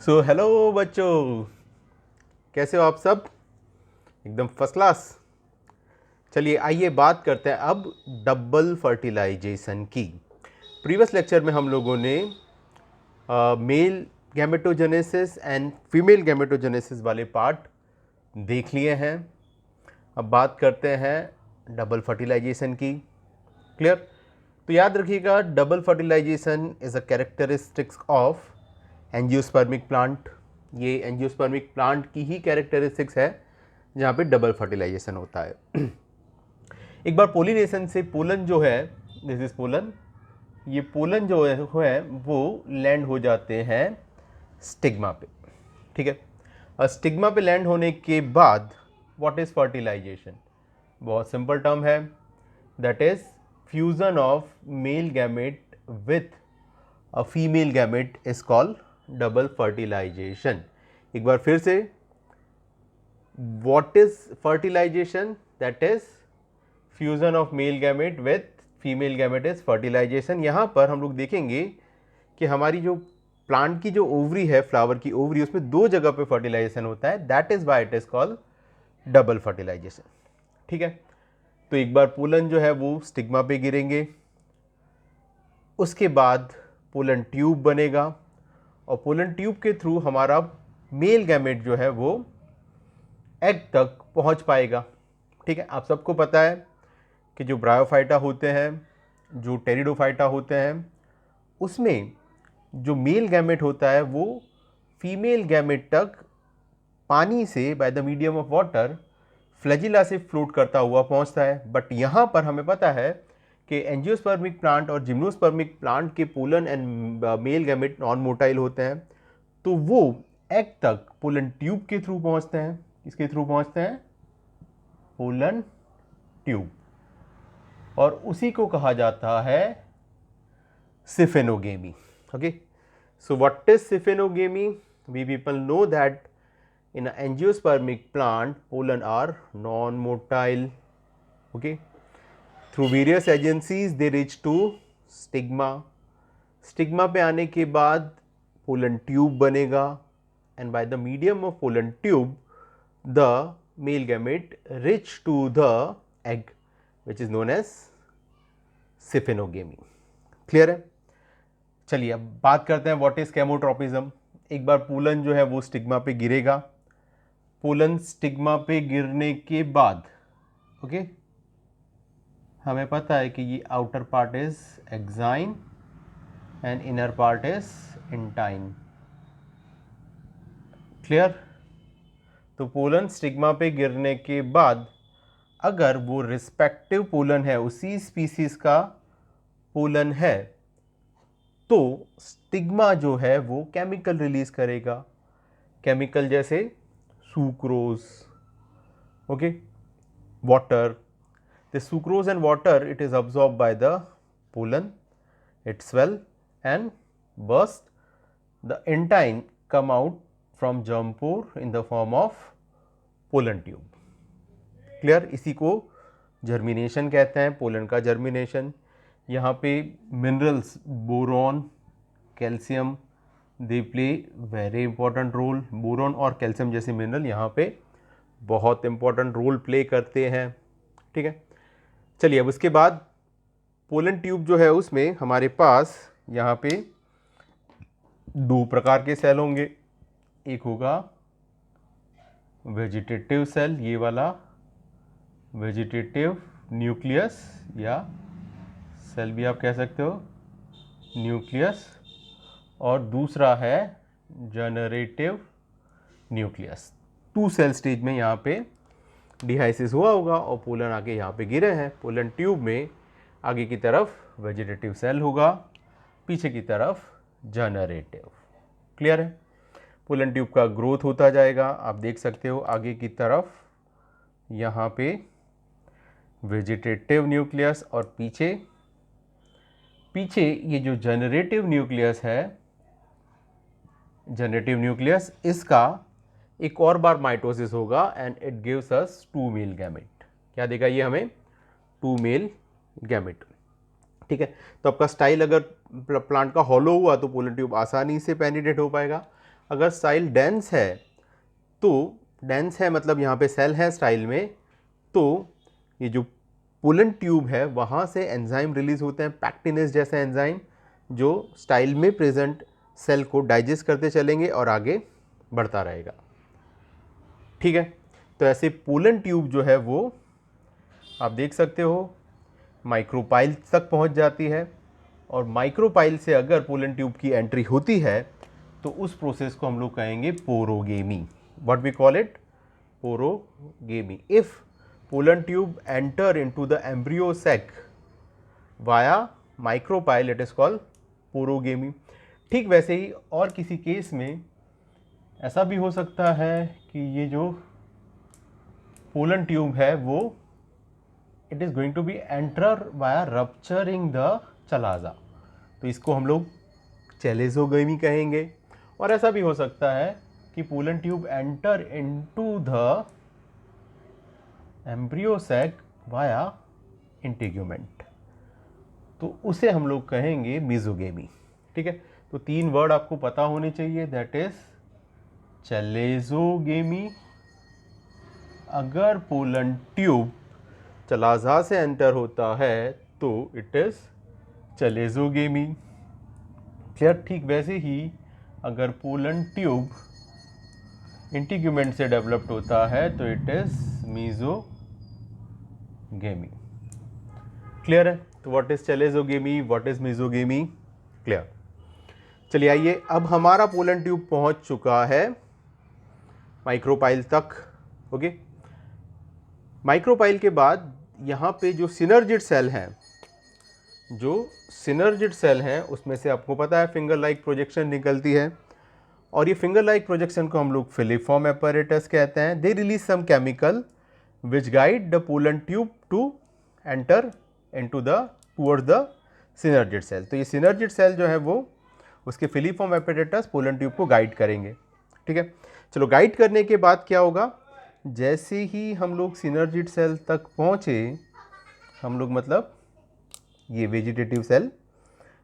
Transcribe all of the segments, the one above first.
So hello बच्चों, कैसे हो आप सब? एकदम फर्स्ट क्लास। चलिए आइए बात करते हैं अब डबल फर्टिलाइजेशन की। प्रीवियस लेक्चर में हम लोगों ने male gametogenesis and female gametogenesis वाले पार्ट देख लिए हैं। अब बात करते हैं डबल फर्टिलाइजेशन की। क्लियर? तो याद रखिएगा, double fertilization is a characteristics of angiospermic plant. ये एंजियोस्पर्मिक प्लांट की ही कैरेक्टरिस्टिक्स है जहाँ पे डबल फर्टिलाइजेशन होता है। एक बार पोलिनेशन से पोलन जो है, दिस इज पोलन, ये पोलन जो है वो लैंड हो जाते हैं स्टिग्मा पे। ठीक है, और स्टिग्मा पे लैंड होने के बाद व्हाट इज फर्टिलाइजेशन? बहुत सिंपल टर्म है, that is fusion of male gamete with a female gamete is called double fertilisation. एक बार फिर से, what is fertilisation? That is fusion of male gamete with female gamete is fertilisation. यहाँ पर हम लोग देखेंगे कि हमारी जो प्लांट की जो ओवरी है, फ्लावर की ओवरी, उसमें दो जगह पे फर्टिलाइजेशन होता है, that is why it is called double fertilisation. ठीक है, तो एक बार पोलन जो है वो स्टिग्मा पे गिरेंगे, उसके बाद पोलन ट्यूब बनेगा और पोलन ट्यूब के थ्रू हमारा मेल गैमेट जो है वो एग तक पहुंच पाएगा। ठीक है, आप सबको पता है कि जो ब्रायोफाइटा होते हैं, जो टेरिडोफाइटा होते हैं, उसमें जो मेल गैमेट होता है वो फीमेल गैमेट तक पानी से by the medium of water flagella से फ्लोट करता हुआ पहुंचता है। बट यहाँ पर हमें पता है कि एंजियोस्पर्मिक प्लांट और जिम्नोस्पर्मिक प्लांट के pollen and male gamete non motile होते हैं, तो वो एग तक पोलन ट्यूब के थ्रू पहुंचते हैं। किसके थ्रू पहुंचते हैं? Pollen tube. और उसी को कहा जाता है siphonogamy. Okay, so what is siphonogamy? We people know that in an angiospermic plant pollen are non-motile. Okay, through various agencies they reach to stigma. Stigma पे आने के बाद पोलन ट्यूब बनेगा and by the medium of pollen tube the male gamete reach to the egg which is known as siphonogamy. Clear है? चलिए अब बात करते हैं व्हाट इज केमोट्रोपिज्म। एक बार पोलन जो है वो स्टिग्मा पे गिरेगा, पोलन स्टिग्मा पे गिरने के बाद ओके, हमें पता है कि ये outer part is exine and inner part is intine. Clear? तो पोलन स्टिग्मा पे गिरने के बाद अगर वो रिस्पेक्टिव पोलन है, उसी स्पीसीज का पोलन है, तो स्टिग्मा जो है वो केमिकल रिलीज करेगा। केमिकल जैसे sucrose, okay, water. The sucrose and water, it is absorbed by the pollen, it swell and burst. The intine come out from germ pore in the form of pollen tube. Clear? इसी को germination कहते हैं, pollen का germination. यहाँ पे minerals boron, calcium, they play very important role. Boron और calcium जैसे mineral यहाँ पे बहुत इंपॉर्टेंट रोल प्ले करते हैं। ठीक है, चलिए अब उसके बाद पोलन ट्यूब जो है उसमें हमारे पास यहाँ पे दो प्रकार के सेल होंगे। एक होगा वेजिटेटिव सेल, ये वाला वेजिटेटिव न्यूक्लियस या सेल भी आप कह सकते हो, न्यूक्लियस, और दूसरा है generative nucleus. Two cell stage में यहाँ पे डिहाइसिस हुआ होगा और पोलन आके यहाँ पे गिरे हैं। पोलन ट्यूब में आगे की तरफ वेजिटेटिव सेल होगा, पीछे की तरफ जनरेटिव। क्लियर है? पोलन ट्यूब का ग्रोथ होता जाएगा, आप देख सकते हो आगे की तरफ यहाँ पे वेजिटेटिव न्यूक्लियस और पीछे पीछे ये जो जनरेटिव न्यूक्लियस है, जनरेटिव न्यूक्लियस, इसका एक और बार माइटोसिस होगा and it gives us two male gamete. क्या देगा ये हमें? Two male gamete. ठीक है, तो आपका स्टाइल अगर प्लांट का हॉलो हुआ तो पोलन ट्यूब आसानी से पेनिट्रेट हो पाएगा। अगर स्टाइल डेंस है तो डेंस है मतलब यहाँ पे सेल है स्टाइल में, तो ये जो पुलन ट्यूब है वहाँ से एंजाइम रिलीज होते हैं, पैक्टिनेस जैसे एंजाइम जो स्टाइल में प्रेजेंट सेल को डाइजेस्ट करते चलेंगे और आगे बढ़ता रहेगा। ठीक है, तो ऐसे पुलन ट्यूब जो है वो आप देख सकते हो माइक्रोपाइल तक पहुंच जाती है, और माइक्रोपाइल से अगर पुलन ट्यूब की एंट्री होती है तो उस प्रोसेस को हम लोग कहेंगे porogamy. What we call it? Porogamy. If pollen tube enter into the embryo sac via micropyle it is called porogamy. ठीक वैसे ही और किसी केस में ऐसा भी हो सकता है कि ये जो पुलन ट्यूब है वो it is going to be enter via rupturing the chalaza, तो इसको हम लोग चेलेजोगेमी कहेंगे। और ऐसा भी हो सकता है कि pollen tube enter into the embryo sac via integument, तो उसे हम लोग कहेंगे मीजोगेमी। ठीक है, तो 3 वर्ड आपको पता होने चाहिए, दैट इज चेलेजोगेमी अगर पुलन ट्यूब चलाजा से एंटर होता है तो इट इज चेलेजोगेमी। क्लियर? ठीक वैसे ही अगर पुलन ट्यूब इंटीग्यूमेंट से डेवलप्ड होता है तो इट इज मीजोगेमी। क्लियर है? तो what is chalazogamy, what is mesogamy? Clear. चलिए आइए, अब हमारा पुलन ट्यूब पहुंच चुका है माइक्रोपाइल तक। ओके, माइक्रोपाइल के बाद यहाँ पे जो सिनर्जिड सेल हैं, जो सिनर्जिड सेल हैं उसमें से आपको पता है फिंगर लाइक प्रोजेक्शन निकलती है, और ये फिंगर लाइक प्रोजेक्शन को हम लोग फिलिफॉर्म एपैरेटस कहते हैं। They release some chemical which guide the pollen tube to enter into the towards the synergid cell. तो ये सिनर्जिड सेल जो है वो उसके फिलिफॉर्म एपैरेटस पुलन ट्यूब को गाइड करेंगे। ठीक है, चलो गाइड करने के बाद क्या होगा, जैसे ही हम लोग सिनर्जिड सेल तक पहुँचे, हम लोग मतलब ये वेजिटेटिव सेल,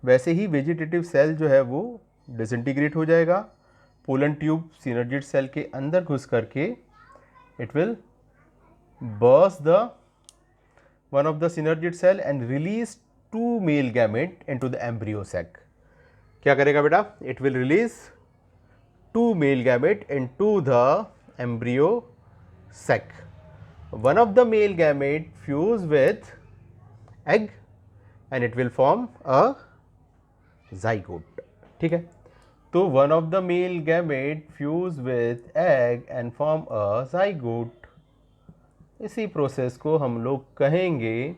वैसे ही वेजिटेटिव सेल जो है वो डिसइंटीग्रेट हो जाएगा। पुलन ट्यूब सिनर्जिड सेल के अंदर घुस करके it will burst the one of the synergid cell and release 2 male gamete into the embryo sac. क्या करेगा बेटा? It will release 2 male gamete into the embryo sac. One of the male gamete fuse with egg and it will form a zygote. ठीक है, तो one of the male gamete fuse with egg and form a zygote. इसी process को हम लोग कहेंगे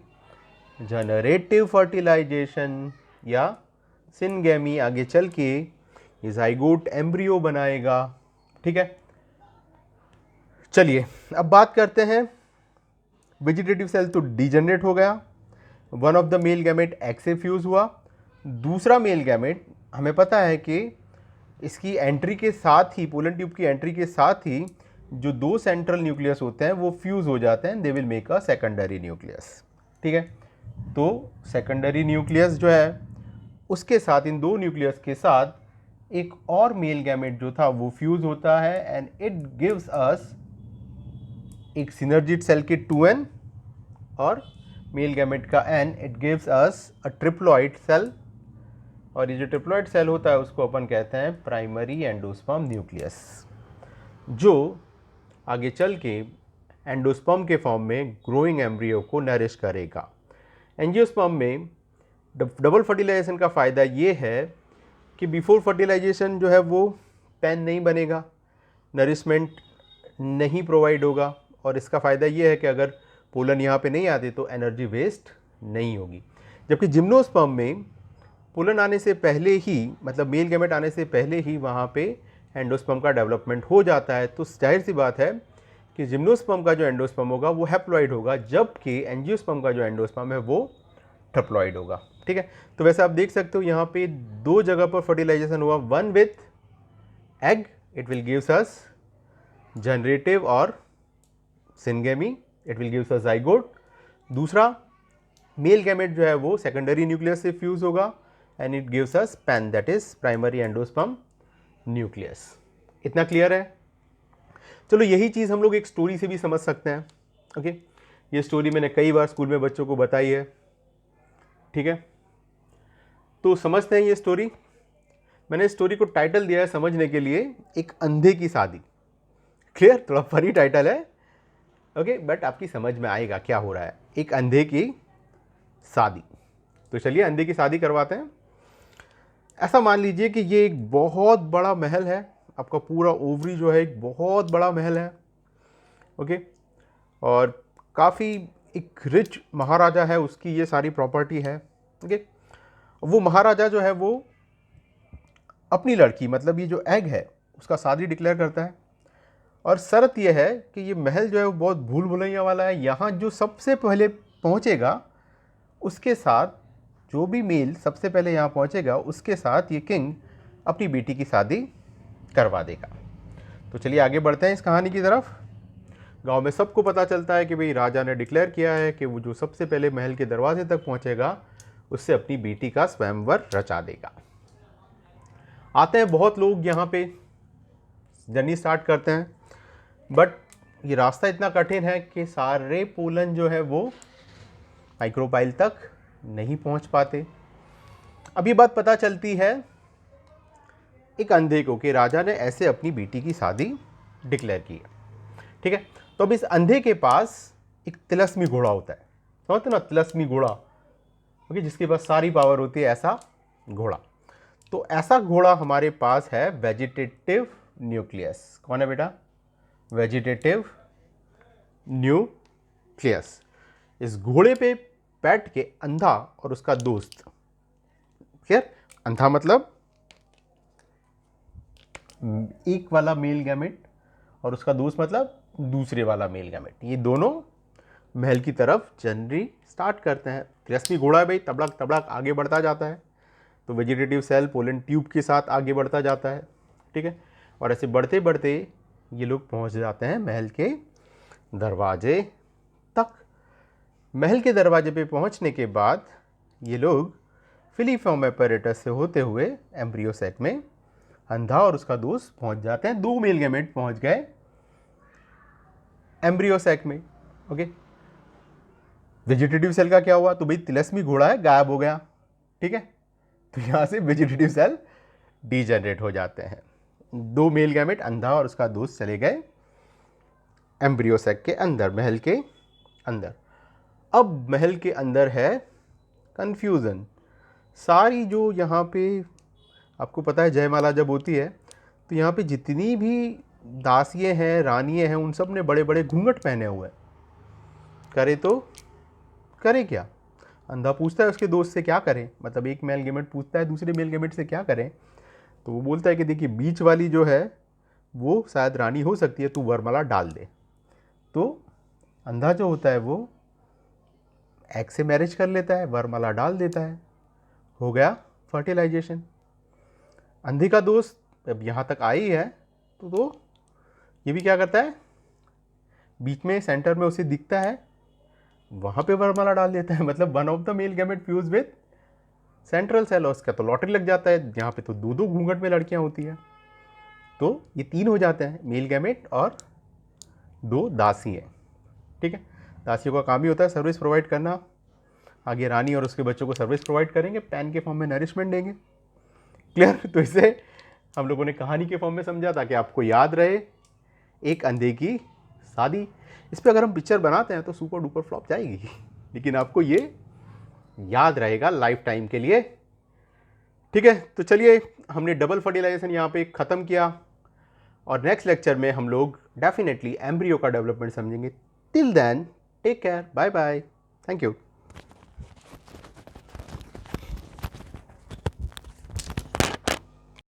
generative fertilization या syngamy. आगे चल के ये ज़ाइगोट एम्ब्रियो बनाएगा। ठीक है, चलिए अब बात करते हैं, वेजिटेटिव सेल तो डिजनरेट हो गया, one of the male gamete egg से फ्यूज हुआ, दूसरा मेल गैमेट हमें पता है कि इसकी एंट्री के साथ ही, पुलन ट्यूब की एंट्री के साथ ही जो 2 सेंट्रल न्यूक्लियस होते हैं वो फ्यूज हो जाते हैं, they will make a secondary nucleus. ठीक है, तो सेकेंडरी न्यूक्लियस जो है उसके साथ, इन 2 न्यूक्लियस के साथ एक और मेल गैमेट जो था वो फ्यूज होता है एंड इट गिव्स अस एक सिनर्जिड सेल के 2n और मेल गैमेट का n, it gives us a triploid cell, और ये जो ट्रिप्लॉइड सेल होता है उसको अपन कहते हैं प्राइमरी एंडोस्पर्म न्यूक्लियस, जो आगे चल के एंडोस्पर्म के फॉर्म में ग्रोइंग एम्ब्रियो को नरिश करेगा। एंजियोस्पर्म में डबल फर्टिलाइजेशन का फ़ायदा ये है कि बिफोर फर्टिलाइजेशन जो है वो पेन नहीं बनेगा, नरिशमेंट नहीं प्रोवाइड होगा, और इसका फ़ायदा ये है कि अगर पोलन यहाँ पे नहीं आते तो एनर्जी वेस्ट नहीं होगी। जबकि जिम्नोस्पर्म में पोलन आने से पहले ही, मतलब मेल गैमेट आने से पहले ही वहाँ पे एंडोस्पर्म का डेवलपमेंट हो जाता है, तो जाहिर सी बात है कि जिम्नोस्पर्म का जो एंडोस्पर्म होगा वो हैप्लॉइड होगा, जबकि एंजियोस्पर्म का जो एंडोस्पर्म है वो ट्रिप्लॉइड होगा। ठीक है, तो वैसे आप देख सकते हो यहाँ पे 2 जगह पर फर्टिलाइजेशन हुआ, one with egg it will gives us generative और syngamy, it will gives a zygote. दूसरा मेल गैमेट जो है वो सेकेंडरी न्यूक्लियस से फ्यूज होगा and it gives us PEN, that is primary endosperm nucleus. इतना क्लियर है? चलो यही चीज़ हम लोग एक स्टोरी से भी समझ सकते हैं। ओके, ये स्टोरी मैंने कई बार स्कूल में बच्चों को बताई है। ठीक है, तो समझते हैं ये स्टोरी। मैंने स्टोरी को टाइटल दिया है समझने के लिए, एक अंधे की शादी। क्लियर? थोड़ा फनी टाइटल है, ओके, बट आपकी समझ में आएगा क्या हो रहा है। एक अंधे की शादी। तो चलिए अंधे की शादी करवाते हैं। ऐसा मान लीजिए कि ये एक बहुत बड़ा महल है, आपका पूरा ओवरी जो है एक बहुत बड़ा महल है। ओके, और काफ़ी एक रिच महाराजा है, उसकी ये सारी प्रॉपर्टी है। ओके, वो महाराजा जो है वो अपनी लड़की, मतलब ये जो एग है, उसका शादी डिक्लेयर करता है। और शर्त यह है कि ये महल जो है वो बहुत भूल भुलैया वाला है। यहाँ जो सबसे पहले पहुँचेगा उसके साथ, जो भी मेल सबसे पहले यहाँ पहुँचेगा उसके साथ ये किंग अपनी बेटी की शादी करवा देगा। तो चलिए आगे बढ़ते हैं इस कहानी की तरफ। गांव में सबको पता चलता है कि भाई राजा ने डिक्लेयर किया है कि वो जो सबसे पहले महल के दरवाजे तक पहुँचेगा उससे अपनी बेटी का स्वयंवर रचा देगा। आते हैं बहुत लोग यहाँ पे, जर्नी स्टार्ट करते हैं, बट ये रास्ता इतना कठिन है कि सारे पोलन जो है वो माइक्रोपाइल तक नहीं पहुँच पाते। अब ये बात पता चलती है एक अंधे को कि राजा ने ऐसे अपनी बेटी की शादी डिक्लेयर की है। ठीक है, तो अब इस अंधे के पास एक तिलस्मी घोड़ा होता है, समझते ना, तिलस्मी घोड़ा। ओके, जिसके पास सारी पावर होती है, ऐसा घोड़ा। तो ऐसा घोड़ा हमारे पास है वेजिटेटिव न्यूक्लियस। कौन है बेटा? Vegetative nucleus. इस घोड़े पे बैठ के अंधा और उसका दोस्त, क्लियर? अंधा मतलब एक वाला मेल गैमेट और उसका दोस्त मतलब दूसरे वाला मेल गैमेट। ये दोनों महल की तरफ जर्नी स्टार्ट करते हैं। तिलस्मी घोड़ा है भाई, तबड़क तबड़क आगे बढ़ता जाता है। तो वेजिटेटिव सेल पोलन ट्यूब के साथ आगे बढ़ता जाता है। ठीक है, और ऐसे बढ़ते बढ़ते ये लोग पहुंच जाते हैं महल के दरवाजे तक। महल के दरवाजे पे पहुंचने के बाद ये लोग फिलीफॉर्म एपैरेटस से होते हुए एम्ब्रियो सैक में अंधा और उसका दोस्त पहुंच जाते हैं। 2 मेल गैमेट पहुंच गए एम्ब्रियो सैक में। ओके, वेजिटेटिव सेल का क्या हुआ? तो भाई तिलस्मी घोड़ा है, गायब हो गया। ठीक है, तो यहां से वेजिटेटिव सेल डीजनरेट हो जाते हैं। 2 मेल गैमेट, अंधा और उसका दोस्त, चले गए एम्ब्रियो सैक के अंदर, महल के अंदर। अब महल के अंदर है कंफ्यूजन। सारी जो यहाँ पे आपको पता है जयमाला जब होती है तो यहाँ पे जितनी भी दासियाँ हैं, रानियाँ हैं, उन सब ने बड़े बड़े घूंघट पहने हुए हैं। करे तो करे क्या? अंधा पूछता है उसके दोस्त से क्या करें, मतलब एक मेल गैमेट पूछता है दूसरे मेल गैमेट से क्या करें। तो वो बोलता है कि देखिए बीच वाली जो है वो शायद रानी हो सकती है, तू वरमाला डाल दे। तो अंधा जो होता है वो एग से मैरिज कर लेता है, वरमाला डाल देता है, हो गया फर्टिलाइजेशन। अंधे का दोस्त अब यहाँ तक आई है तो ये भी क्या करता है, बीच में सेंटर में उसे दिखता है, वहाँ पे वरमाला डाल देता है। मतलब one of the male gamete fuse with central cell, उसका तो लॉटरी लग जाता है। यहाँ पे तो 2 घूंघट में लड़कियाँ होती हैं, तो ये 3 हो जाते हैं, मेल गैमेट और 2 दासी हैं। ठीक है, दासियों का काम ही होता है सर्विस प्रोवाइड करना। आगे रानी और उसके बच्चों को सर्विस प्रोवाइड करेंगे, पैन के फॉर्म में नरिशमेंट देंगे। क्लियर? तो इसे हम लोगों ने कहानी के फॉर्म में समझा ताकि आपको याद रहे, एक अंधे की शादी। इस पर अगर हम पिक्चर बनाते हैं तो सुपर डुपर फ्लॉप जाएगी, लेकिन आपको ये याद रहेगा लाइफ टाइम के लिए। ठीक है, तो चलिए हमने डबल फर्टिलाइजेशन यहाँ पे ख़त्म किया, और नेक्स्ट लेक्चर में हम लोग डेफिनेटली एम्ब्रियो का डेवलपमेंट समझेंगे। Till then take care, bye bye, thank you.